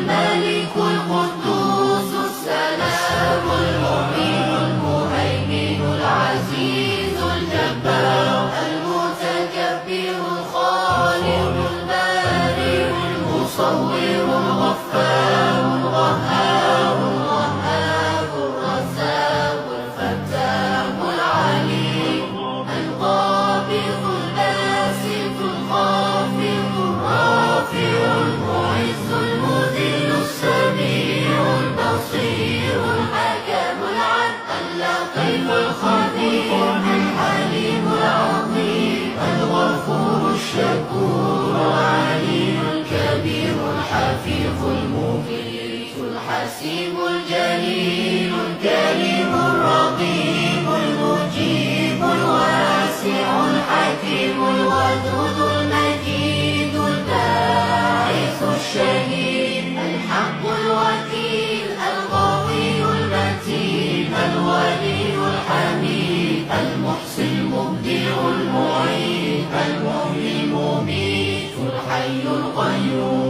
الملك القدوس السلام المؤمن المهيمن العزيز الجبار المتكبر الخالق البارئ المصور الغفار القهار الوهاب الرزاق الفتاح العليم القابض الباسط الخافض الرافع المعز المذل السميع البصير الحكم العدل اللطيف الخبير الحليم العظيم الغفور الشكور العليم الكبير الحفيظ المقيت الحسيب الجليل الكريم الرقيب المجيب الواسع الحكيم الودود المجيد الباعث الشهيد الحق الوكيل القوي المتين الولي الحميد المحصي المبدع المعيد المحيي المميت الحي القيوم